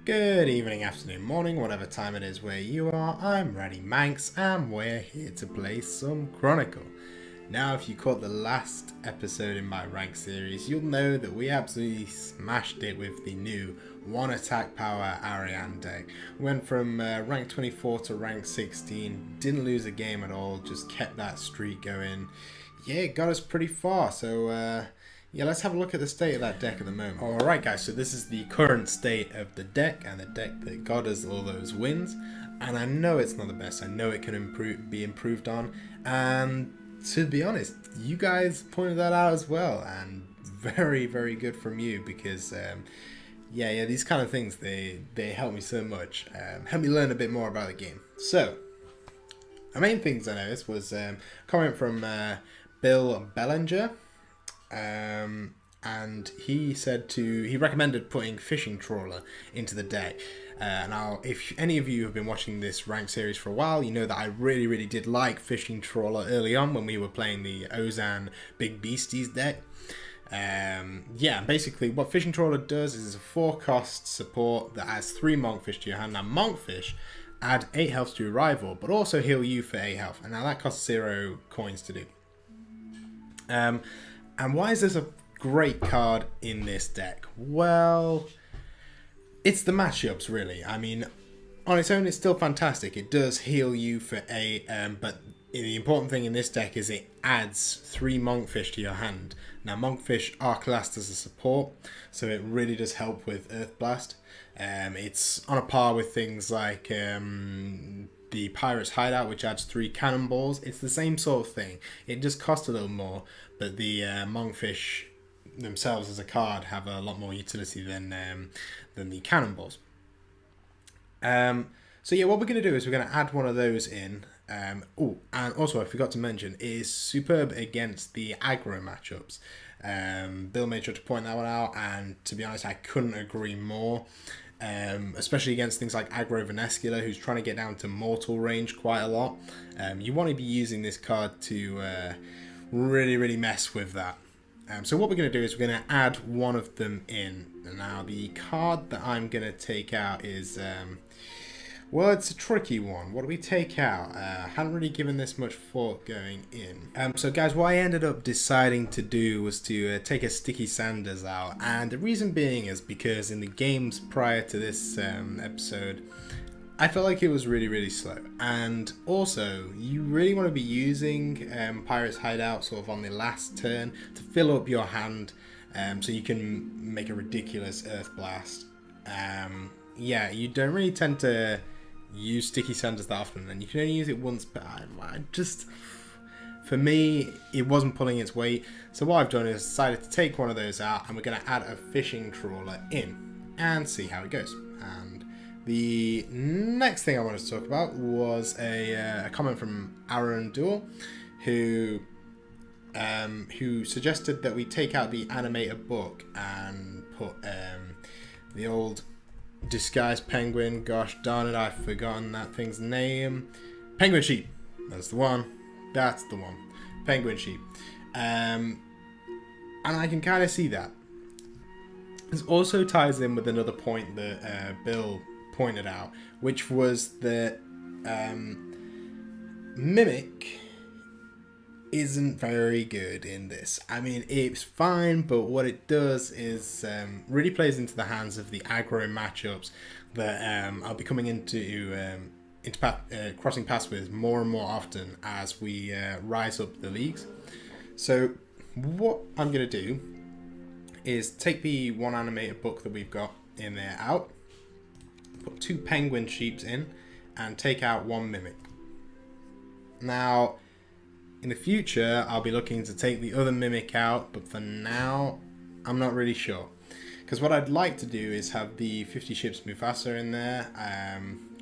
Good evening, afternoon, morning, whatever time it is where you are. I'm Raddimanx and we're here to play some Chronicle. Now, if you caught the last episode in my rank series, you'll know that we absolutely smashed it with the new 1 attack power Ariane deck. We went from rank 24 to rank 16, didn't lose a game at all, just kept that streak going. Yeah, it got us pretty far, so yeah, let's have a look at the state of that deck at the moment. Alright guys, so this is the current state of the deck, and the deck that got us all those wins. And I know it's not the best, I know it can be improved on, and to be honest, you guys pointed that out as well, and very, very good from you, because yeah, these kind of things, they help me so much, help me learn a bit more about the game. So, the main things I noticed was comment from Bill Bellinger. And he recommended putting Fishing Trawler into the deck. Now, if any of you have been watching this rank series for a while, you know that I really did like Fishing Trawler early on when we were playing the Ozan Big Beasties deck. Yeah, basically what Fishing Trawler does is a 4-cost support that adds 3 Monkfish to your hand. Now, Monkfish add 8 health to your rival, but also heal you for 8 health. And now that costs 0 coins to do. And why is this a great card in this deck? Well, it's the matchups, really. I mean, on its own, it's still fantastic. It does heal you for 8, but the important thing in this deck is it adds 3 Monkfish to your hand. Now, Monkfish are classed as a support, so it really does help with Earth Blast. It's on a par with things like the Pirate's Hideout, which adds 3 cannonballs. It's the same sort of thing. It just costs a little more, but the Monkfish themselves as a card have a lot more utility than the cannonballs. So yeah, what we're going to do is we're going to add one of those in. Oh, and also I forgot to mention, it is superb against the aggro matchups. Bill made sure to point that one out, and to be honest, I couldn't agree more. Especially against things like Aggro Venescula, who's trying to get down to mortal range quite a lot. You want to be using this card to really mess with that. So what we're going to do is we're going to add one of them in. Now, the card that I'm going to take out is, well, it's a tricky one. What do we take out? I hadn't really given this much thought going in. So guys, what I ended up deciding to do was to take a Sticky Sanders out. And the reason being is because in the games prior to this episode, I felt like it was really slow. And also, you really want to be using Pirate's Hideout sort of on the last turn to fill up your hand, so you can make a ridiculous Earth Blast. Yeah, you don't really tend to use Sticky Sanders that often, and you can only use it once, but I just, for me, it wasn't pulling its weight. So what I've done is decided to take one of those out, and we're going to add a Fishing Trawler in and see how it goes. And the next thing I wanted to talk about was a comment from Aaron Duel, who suggested that we take out the animator book and put the old disguised penguin. Gosh darn it, I've forgotten that thing's name. Penguin Sheep. That's the one. That's the one. Penguin Sheep. And I can kind of see that. This also ties in with another point that Bill pointed out, which was that Mimic isn't very good in this. I mean, it's fine, but what it does is really plays into the hands of the aggro matchups that I'll be coming into crossing paths with more and more often as we rise up the leagues. So what I'm going to do is take the one animated book that we've got in there out, put 2 penguin sheeps in, and take out 1 mimic. Now, in the future, I'll be looking to take the other mimic out, but for now, I'm not really sure. Because what I'd like to do is have the 50 ships Mufasa in there,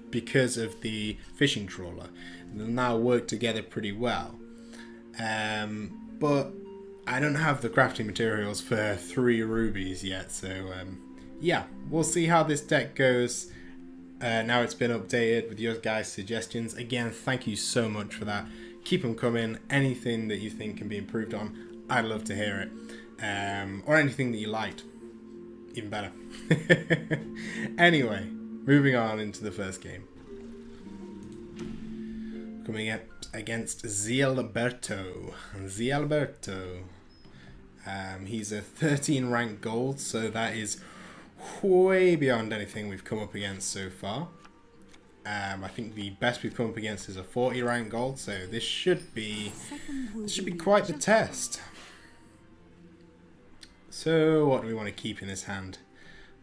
because of the Fishing Trawler. They'll now work together pretty well. But I don't have the crafting materials for 3 rubies yet, so yeah, we'll see how this deck goes. Now it's been updated with your guys' suggestions. Again, thank you so much for that. Keep them coming. Anything that you think can be improved on, I'd love to hear it. Or anything that you liked, even better. Anyway, Moving on into the first game. Coming up against Zialberto. He's a 13 rank gold, so that is way beyond anything we've come up against so far. I think the best we've come up against is a 40 rank gold, so this should be quite the test. So what do we want to keep in this hand?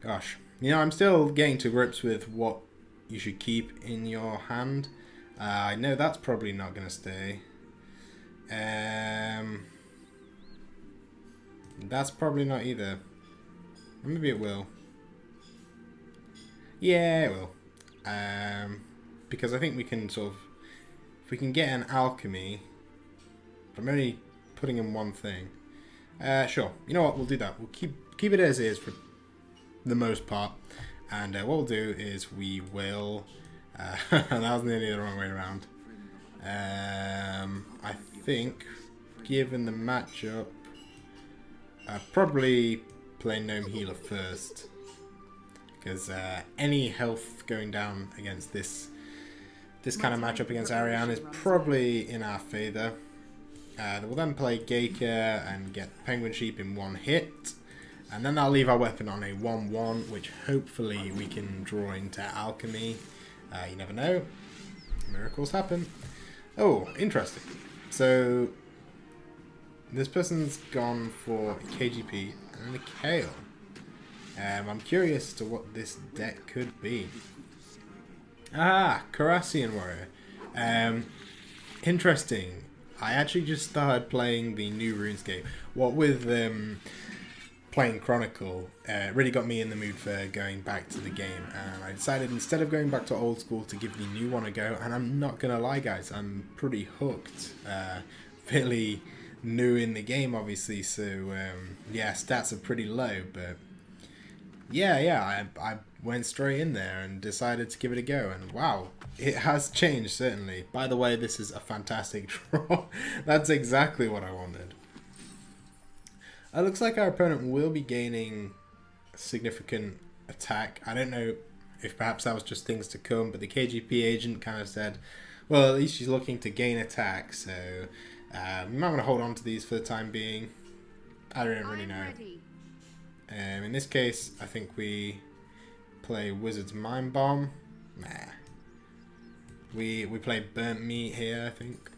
Gosh, you know, I'm still getting to grips with what you should keep in your hand. I know that's probably not going to stay. That's probably not either. Maybe it will. Yeah, it will. Because I think we can sort of, if we can get an alchemy, I'm only putting in one thing. Sure. You know what? We'll do that. We'll keep it as is for the most part. And what we'll do is we will. That was nearly the wrong way around. I think, given the matchup, probably play Gnome Healer first. Because any health going down against this kind of matchup against Ariane is probably in our favour. We'll then play Geika and get Penguin Sheep in one hit. And then I'll leave our weapon on a 1-1, which hopefully we can draw into Alchemy. You never know. Miracles happen. Oh, interesting. So, this person's gone for a KGP and a Kale. I'm curious as to what this deck could be. Ah, Cardassian Warrior. Interesting. I actually just started playing the new RuneScape. What with playing Chronicle, really got me in the mood for going back to the game. And I decided instead of going back to old school to give the new one a go. And I'm not going to lie, guys, I'm pretty hooked. Fairly new in the game, obviously. So, yeah, stats are pretty low, but... Yeah, I went straight in there and decided to give it a go, and wow, it has changed, certainly. By the way, this is a fantastic draw. That's exactly what I wanted. It looks like our opponent will be gaining significant attack. I don't know if perhaps that was just things to come, but the KGP agent kind of said, well, at least she's looking to gain attack, so we might want to hold on to these for the time being. I don't really know. In this case, I think we play Wizard's Mind Bomb. Nah. We play Burnt Meat here, I think.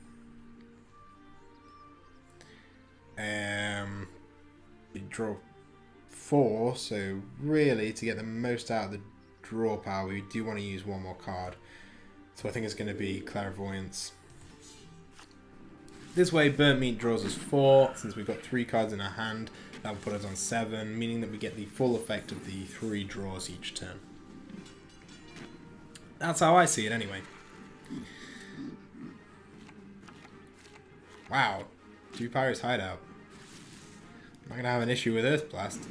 We draw 4, so really to get the most out of the draw power, we do want to use one more card. So I think it's going to be Clairvoyance. This way, Burnt Meat draws us 4, since we've got 3 cards in our hand. That will put us on 7, meaning that we get the full effect of the 3 draws each turn. That's how I see it anyway. Wow, 2 Pirates Hideout. I'm not going to have an issue with Earth Blast.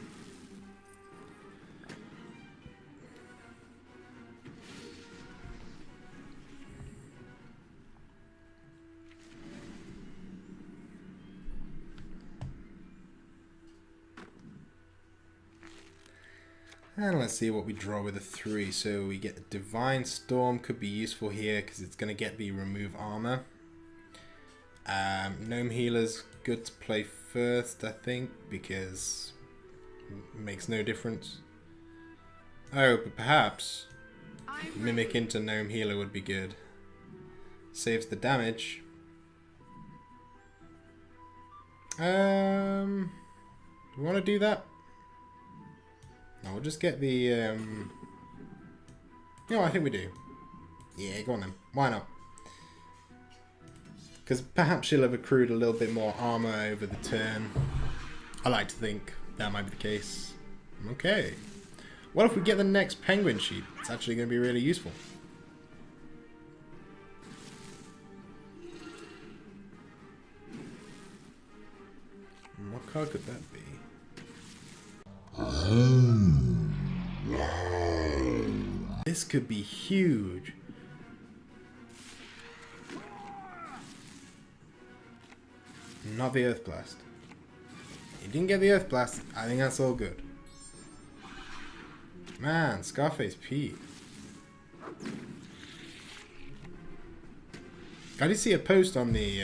And let's see what we draw with a 3. So we get Divine Storm, could be useful here because it's going to get the remove armor. Gnome Healer's good to play first, I think, because it makes no difference. Oh, but perhaps Mimic into Gnome Healer would be good. Saves the damage. We want to do that? No, we'll just get the, No, I think we do. Yeah, go on then. Why not? Because perhaps she'll have accrued a little bit more armor over the turn. I like to think that might be the case. Okay. What if we get the next Penguin Sheep? It's actually going to be really useful. What card could that be? This could be huge. Not the Earth Blast. He didn't get the Earth Blast. I think that's all good. Man, Scarface Pete. I did see a post on the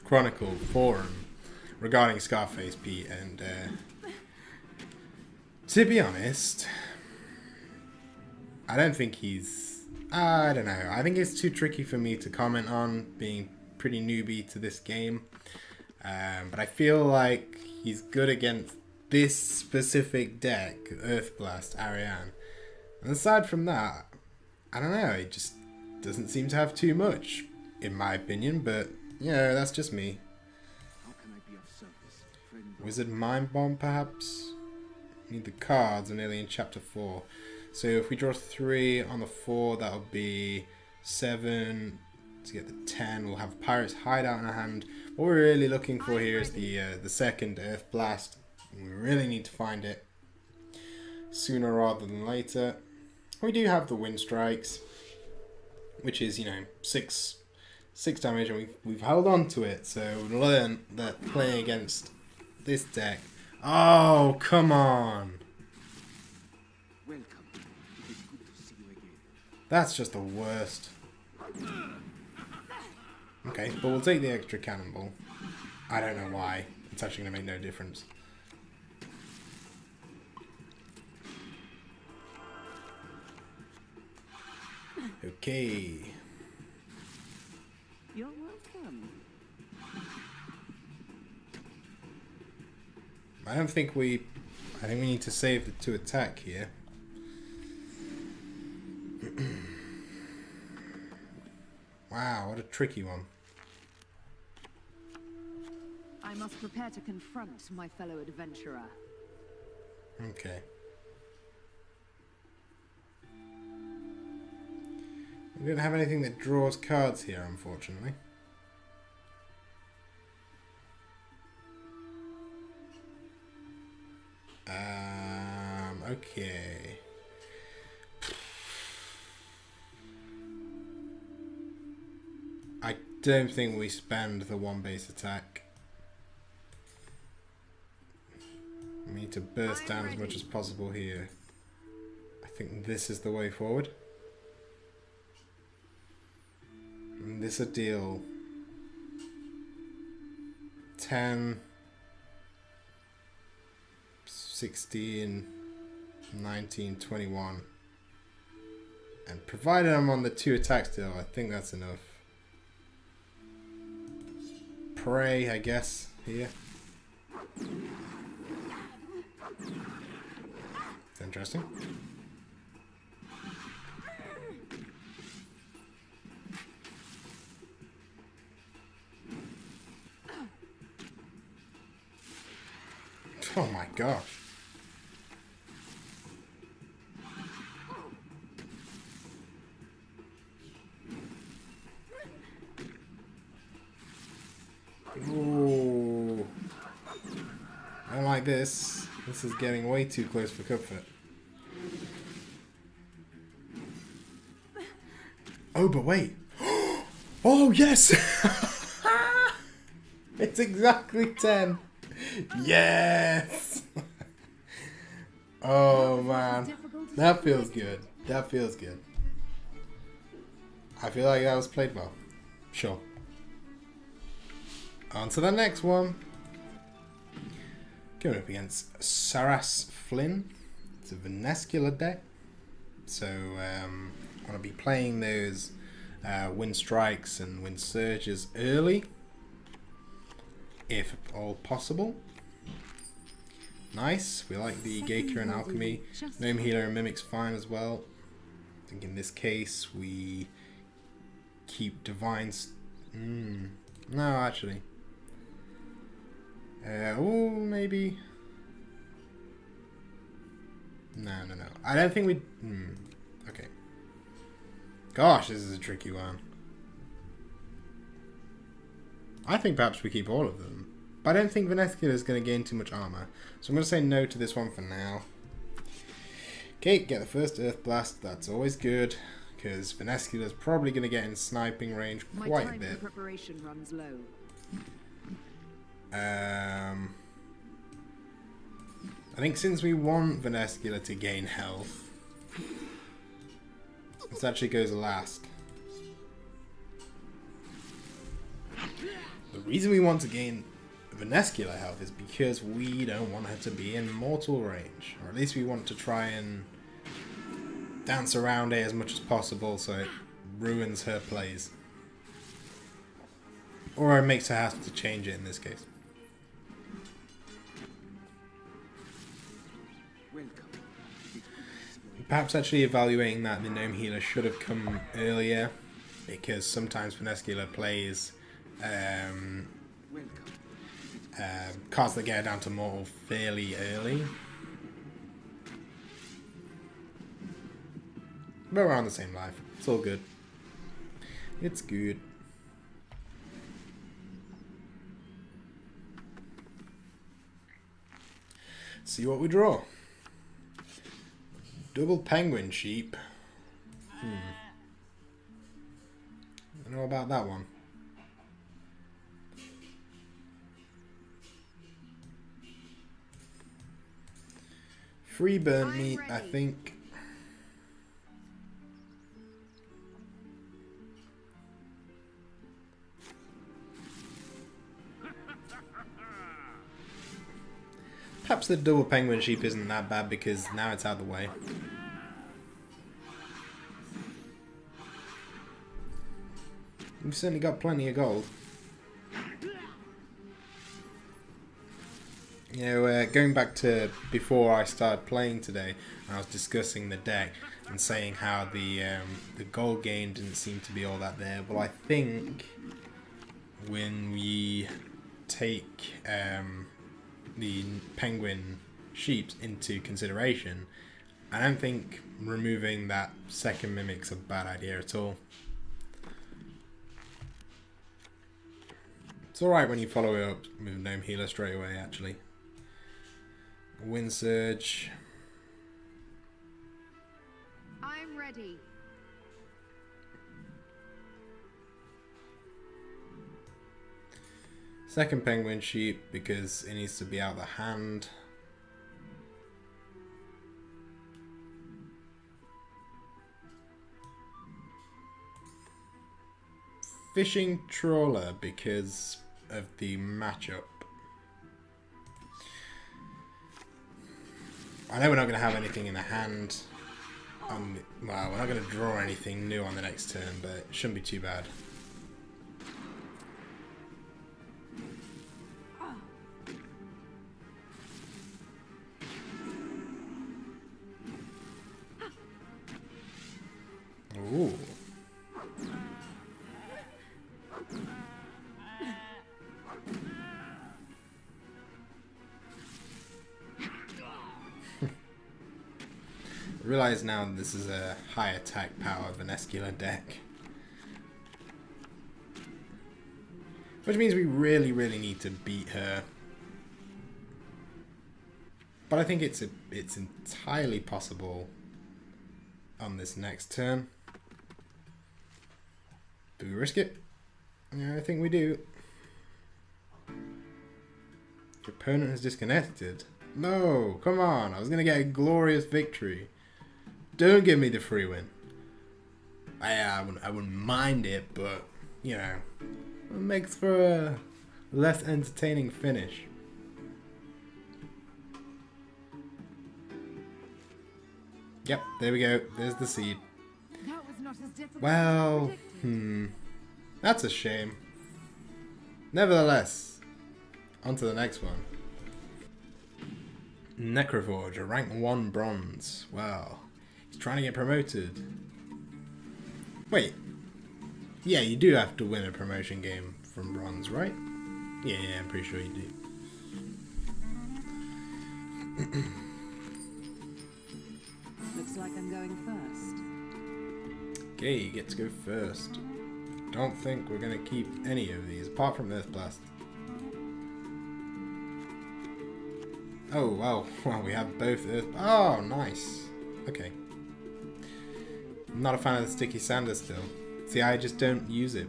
Chronicle forum regarding Scarface Pete, and to be honest, I don't think he's... I don't know. I think it's too tricky for me to comment on, being pretty newbie to this game. But I feel like he's good against this specific deck, Earth Blast, Ariane. And aside from that, I don't know, it just doesn't seem to have too much, in my opinion, but, you know, that's just me. How can I be of service, friend? Wizard Mind Bomb, perhaps? Need the cards, are nearly in Chapter 4. So if we draw 3 on the 4, that'll be 7. To get the 10, we'll have Pirate's Hideout in our hand. What we're really looking for here is the second Earth Blast. We really need to find it sooner rather than later. We do have the Wind Strikes, which is, you know, 6 damage, and we've held on to it. So we've learned that playing against this deck... Oh, come on! Welcome. It is good to see you again. That's just the worst. Okay, but we'll take the extra cannonball. I don't know why. It's actually going to make no difference. Okay. You're welcome. I think we need to save the 2 attack here. Wow, what a tricky one. I must prepare to confront my fellow adventurer. Okay. We don't have anything that draws cards here, unfortunately. Okay. I don't think we spend the 1 base attack. We need to burst down as much as possible here. I think this is the way forward. And this will deal 10, 16, 19, 21. And provided I'm on the 2 attack still, I think that's enough. Pray, I guess, here. It's interesting. Oh my gosh. Ooh. I don't like this. This is getting way too close for comfort. Oh, but wait. Oh, yes! It's exactly 10. Yes! Oh, man. That feels good. That feels good. I feel like that was played well. Sure. On to the next one. Going up against Saras Flynn. It's a Venescular deck. So, I'm going to be playing those Wind Strikes and Wind Surges early, if at all possible. Nice. We like the Geika and Alchemy. Gnome Healer and Mimic's fine as well. I think in this case we keep Divine... No, actually. Oh, maybe. No. I don't think we... Okay. Gosh, this is a tricky one. I think perhaps we keep all of them. But I don't think Venescular is going to gain too much armor. So I'm going to say no to this one for now. Okay, get the first Earth Blast. That's always good. Because Venescular is probably going to get in sniping range quite a bit. My time for preparation runs low. I think since we want Venescular to gain health, this actually goes last. reason we want to gain Runescape health is because we don't want her to be in mortal range. Or at least we want to try and dance around it as much as possible so it ruins her plays. Or it makes her have to change it in this case. Perhaps actually evaluating that the gnome healer should have come earlier, because sometimes Runescape plays cards that get her down to mortal fairly early. But we're on the same life. It's all good. It's good. See what we draw. Double penguin sheep. I don't know about that one. Free burnt meat, I think. Perhaps the double penguin sheep isn't that bad because now it's out of the way. We've certainly got plenty of gold. You know, going back to before I started playing today, I was discussing the deck and saying how the gold gain didn't seem to be all that there. Well, I think when we take the penguin sheep into consideration, I don't think removing that second mimic's a bad idea at all. It's alright when you follow it up with Gnome Healer straight away, actually. Wind Surge. I'm ready. Second penguin sheep because it needs to be out of the hand. Fishing trawler because of the matchup. I know we're not going to have anything in the hand. Well, we're not going to draw anything new on the next turn, but it shouldn't be too bad. Ooh. I realize now this is a high attack power Runescape deck. Which means we really need to beat her. But I think it's entirely possible on this next turn. Do we risk it? Yeah, I think we do. Your opponent has disconnected. No, come on. I was going to get a glorious victory. Don't give me the free win. I wouldn't mind it, but, you know, it makes for a less entertaining finish. Yep, there we go. There's the seed. That was not as difficult Well, as predicted. that's a shame. Nevertheless, on to the next one. Necroforge, a rank 1 bronze. Wow. He's trying to get promoted. Wait. Yeah, you do have to win a promotion game from bronze, right? Yeah, I'm pretty sure you do. Looks like I'm going first. Okay, you get to go first. Don't think we're going to keep any of these, apart from Earth Blast. Oh, wow. Well, we have both Earth... Oh, nice. Okay. I'm not a fan of the Sticky Sander still. See, I just don't use it.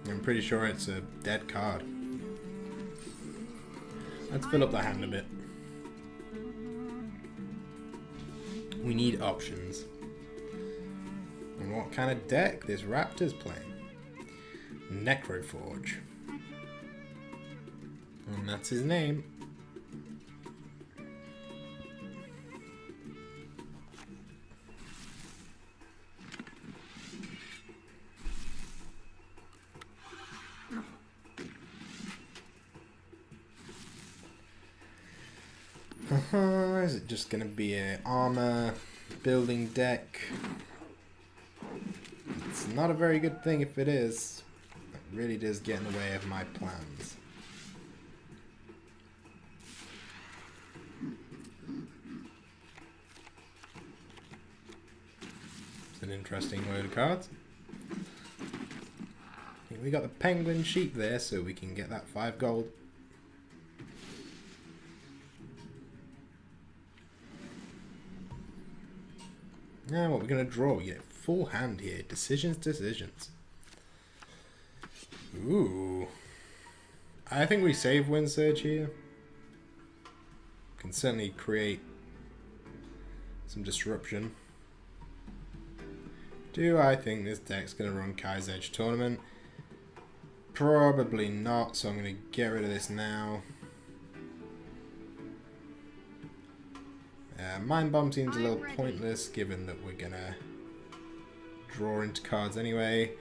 I'm pretty sure it's a dead card. Let's fill up the hand a bit. We need options. And what kind of deck this Raptor's playing? Necroforge. And that's his name. Is it just going to be an armor building deck? It's not a very good thing if it is. It really does get in the way of my plans. It's an interesting load of cards. We got the penguin sheep there, so we can get that 5 gold. Now what we're going to draw, we get full hand here. Decisions. Ooh. I think we save Wind Surge here. Can certainly create some disruption. Do I think this deck's going to run Kai's Edge Tournament? Probably not, so I'm going to get rid of this now. Mind Bomb seems a little pointless given that we're going to draw into cards anyway.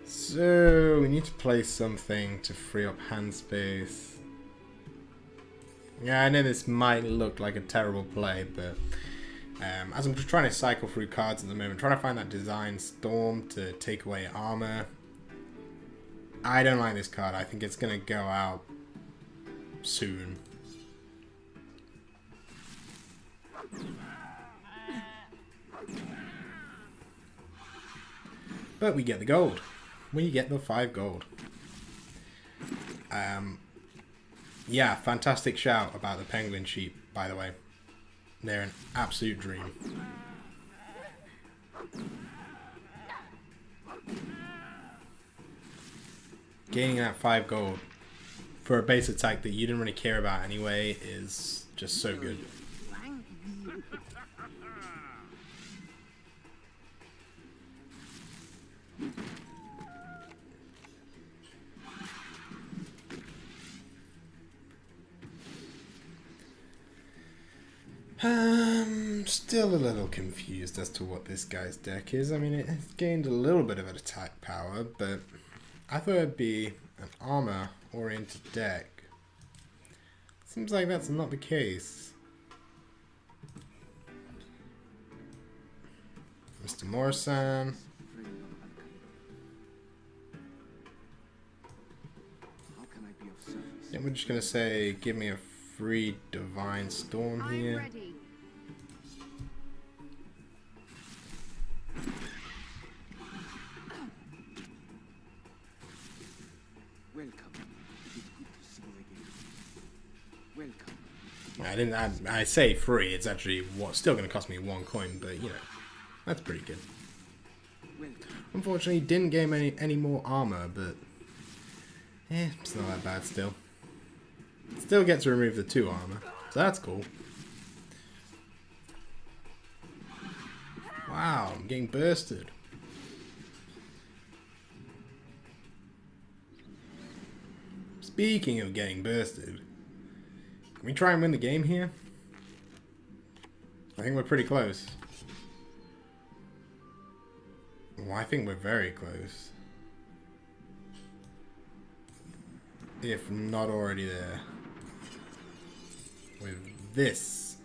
So we need to play something to free up hand space. Yeah, I know this might look like a terrible play, but as I'm just trying to cycle through cards at the moment, trying to find that Design Storm to take away armor. I don't like this card. I think it's going to go out soon. But we get the gold. We get the 5 gold. Yeah, fantastic shout about the penguin sheep, by the way. They're an absolute dream. Gaining that 5 gold for a base attack that you didn't really care about anyway is just so good. Still a little confused as to what this guy's deck is. I mean, it's gained a little bit of an attack power, but I thought it'd be an armor-oriented deck. Seems like that's not the case. Mr. Morrison. Then we're just gonna say, give me a free Divine Storm here. I'm ready. I say free, it's actually still going to cost me 1 coin, but you know, that's pretty good. Unfortunately, didn't gain any more armor, but it's not that bad still. Still get to remove the 2 armor, so that's cool. Wow, I'm getting bursted. Speaking of getting bursted, can we try and win the game here? I think we're pretty close. Well, I think we're very close. If not already there. With this.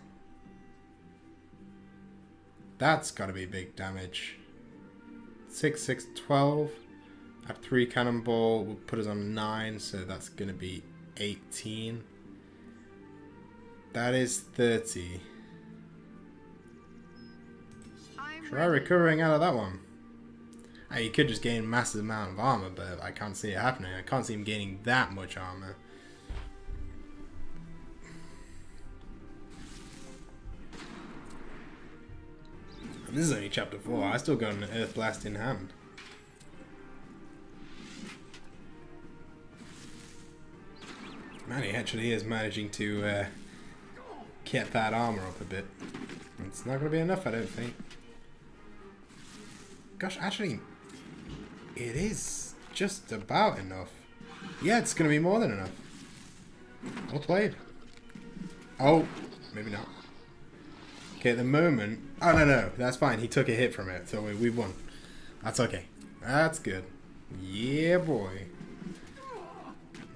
That's gotta be big damage. 6, 6, 12. At 3 cannonball will put us on 9, so that's gonna be 18. That is 30. Try recovering out of that one. You could just gain a massive amount of armor, but I can't see it happening. I can't see him gaining that much armor. This is only chapter 4. I still got an Earth Blast in hand. Man, he actually is managing to get that armor up a bit. It's not going to be enough, I don't think. Gosh, actually, it is just about enough. Yeah, it's going to be more than enough. Well played. Oh, maybe not. Okay, at the moment... Oh, no, that's fine. He took a hit from it, so we won. That's okay. That's good. Yeah, boy.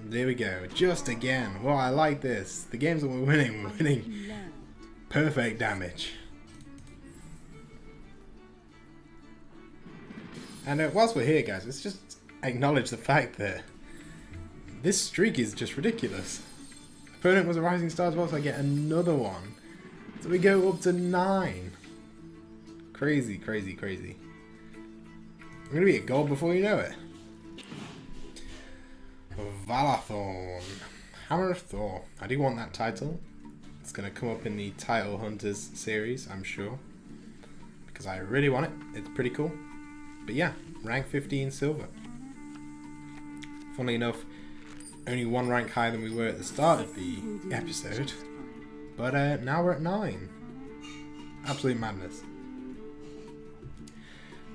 There we go. Just again. Well, I like this. The games that we're winning perfect damage. And whilst we're here, guys, let's just acknowledge the fact that this streak is just ridiculous. Opponent was a rising star as well, so I get another one. So we go up to 9. Crazy, crazy, crazy. I'm going to be at gold before you know it. Valathorn. Hammer of Thor. I do want that title. It's going to come up in the Title Hunters series, I'm sure. Because I really want it. It's pretty cool. But yeah, rank 15 silver. Funnily enough, only 1 rank higher than we were at the start of the episode. But now we're at 9. Absolute madness.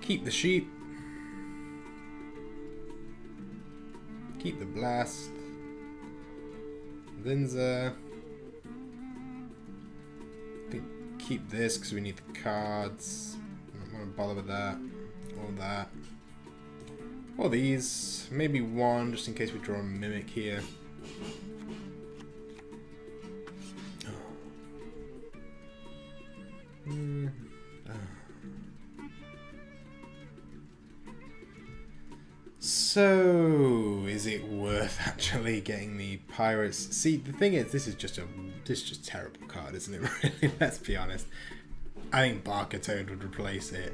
Keep the sheep. Keep the blast. Linza. I think keep this because we need the cards. I don't want to bother with that. All that. Or these. Maybe 1 just in case we draw a mimic here. So, is it worth actually getting the pirates? See, the thing is, this is just a terrible card, isn't it? Really, let's be honest. I think Barker Toad would replace it.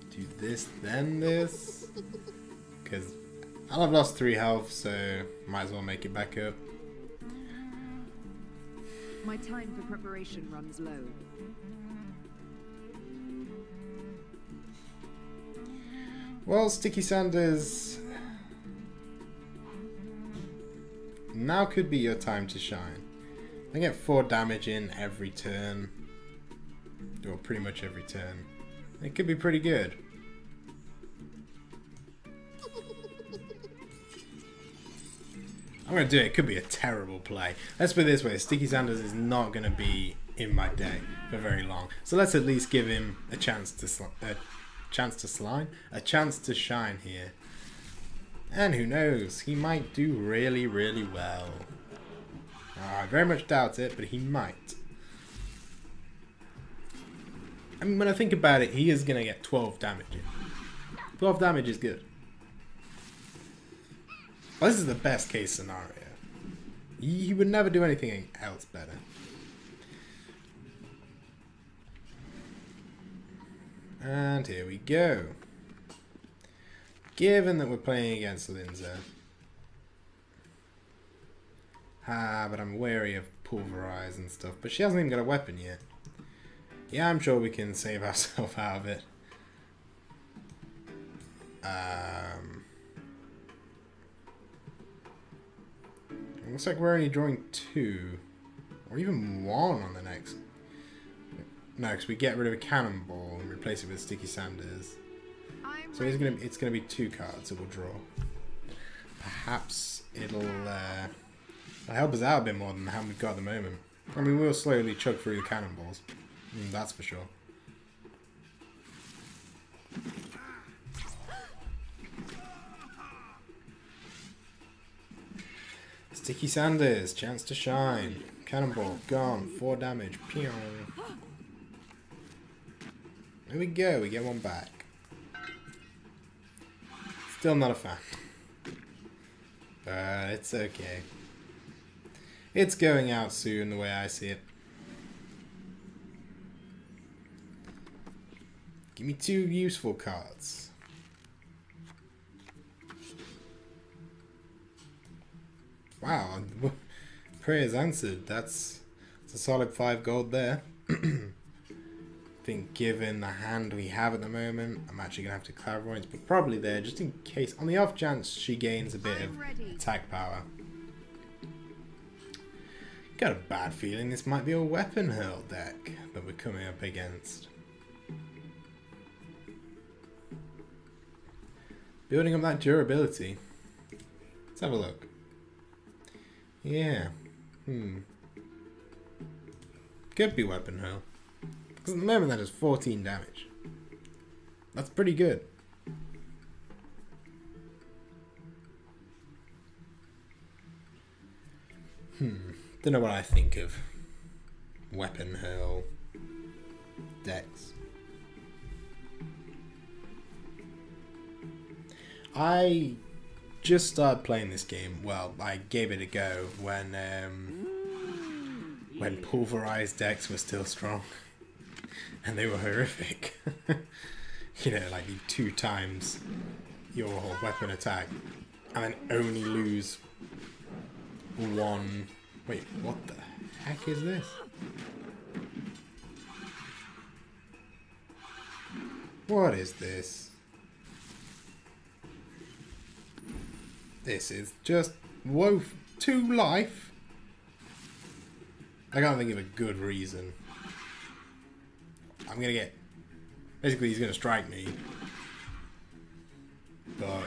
Do this, then this, because I'll have lost 3 health, so might as well make it back up. My time for preparation runs low. Well, Sticky Sanders, now could be your time to shine. I get 4 damage in every turn, or pretty much every turn. It could be pretty good. I'm going to do it. It could be a terrible play. Let's put it this way. Sticky Sanders is not going to be in my deck for very long. So let's at least give him a chance to shine here. And who knows? He might do really, really well. I very much doubt it, but he might. I mean, when I think about it, he is going to get 12 damage in. 12 damage is good. Well, this is the best case scenario. He would never do anything else better. And here we go. Given that we're playing against Linza. But I'm wary of Pulverize and stuff. But she hasn't even got a weapon yet. Yeah, I'm sure we can save ourselves out of it. It looks like we're only drawing 2. Or even 1 on the next. No, because we get rid of a cannonball and replace it with Sticky Sanders. So it's gonna be 2 cards that we'll draw. Perhaps it'll help us out a bit more than how we've got at the moment. I mean, we'll slowly chug through the cannonballs. That's for sure. Sticky Sanders, chance to shine. Cannonball, gone. 4 damage. Pew. There we go, we get 1 back. Still not a fan. But it's okay. It's going out soon the way I see it. Give me 2 useful cards. Wow, prayers answered. That's a solid 5 gold there. I think given the hand we have at the moment, I'm actually going to have to clairvoyance, but probably there, just in case, on the off chance she gains a bit of attack power. Got a bad feeling this might be a weapon hurl deck that we're coming up against. Building up that durability. Let's have a look. Yeah. Could be weapon hurl. Because at the moment that is 14 damage. That's pretty good. Don't know what I think of weapon hurl decks. I just started playing this game. Well, I gave it a go when pulverized decks were still strong, and they were horrific. You know, like you 2 times your weapon attack, and then only lose 1. Wait, what the heck is this? What is this? This is just woe 2 life. I can't think of a good reason. I'm gonna get. Basically, he's gonna strike me. But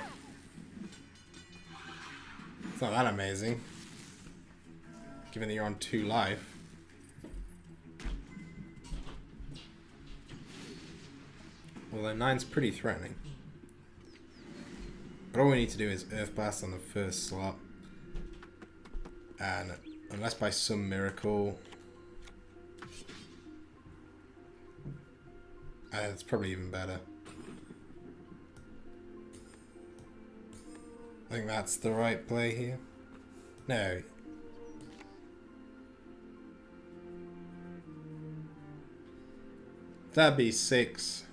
it's not that amazing. Given that you're on 2 life. Well, then 9's pretty threatening. But all we need to do is Earth Blast on the first slot. And unless by some miracle... it's probably even better. I think that's the right play here. No. That'd be 6.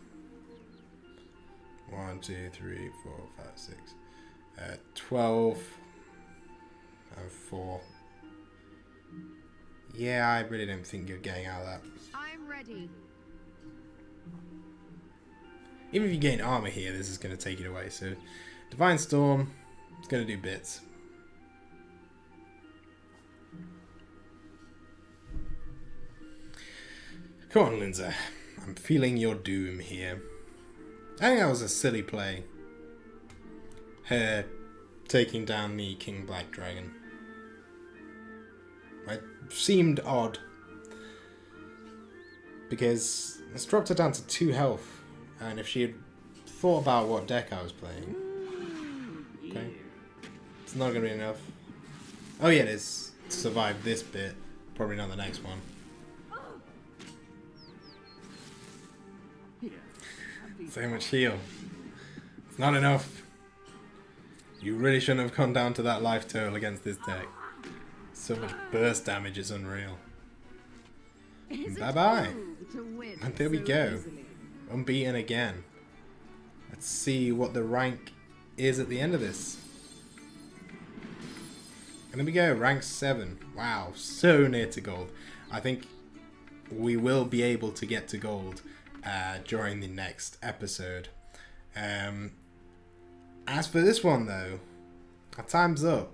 1, 2, 3, 4, 5, 6. 12 and 4. Yeah, I really don't think you're getting out of that. I'm ready. Even if you gain armor here, this is going to take it away. So, Divine Storm is going to do bits. Come on, Lindsay. I'm feeling your doom here. I think that was a silly play. Her taking down the King Black Dragon. It seemed odd. Because it's dropped her down to 2 health. And if she had thought about what deck I was playing... Okay. It's not going to be enough. Oh yeah, it is. To survive this bit. Probably not the next one. So much heal. It's not enough. You really shouldn't have gone down to that life total against this deck. So much burst damage is unreal. Bye-bye. And there we go. Unbeaten again. Let's see what the rank is at the end of this. And there we go, rank 7. Wow, so near to gold. I think we will be able to get to gold during the next episode. As for this one though, our time's up.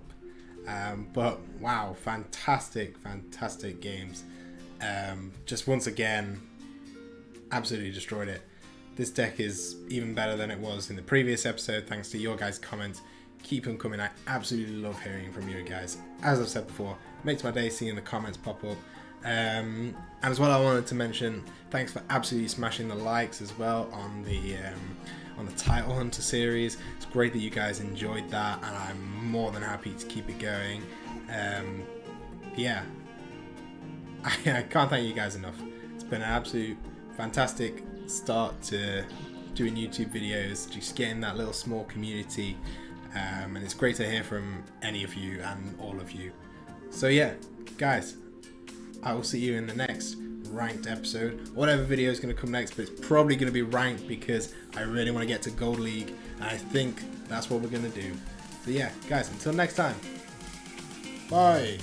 But wow, fantastic games. Just once again, absolutely destroyed it. This deck is even better than it was in the previous episode, thanks to your guys' comments. Keep them coming. I absolutely love hearing from you guys. As I've said before, it makes my day seeing the comments pop up. And as well, I wanted to mention thanks for absolutely smashing the likes as well on the Title Hunter series. It's great that you guys enjoyed that, and I'm more than happy to keep it going. Yeah, I can't thank you guys enough. It's been an absolute fantastic start to doing YouTube videos, just getting that little small community, and it's great to hear from any of you and all of you. So yeah, guys, I will see you in the next ranked episode. Whatever video is going to come next, but it's probably going to be ranked because I really want to get to Gold League, and I think that's what we're going to do. So yeah, guys, until next time, bye.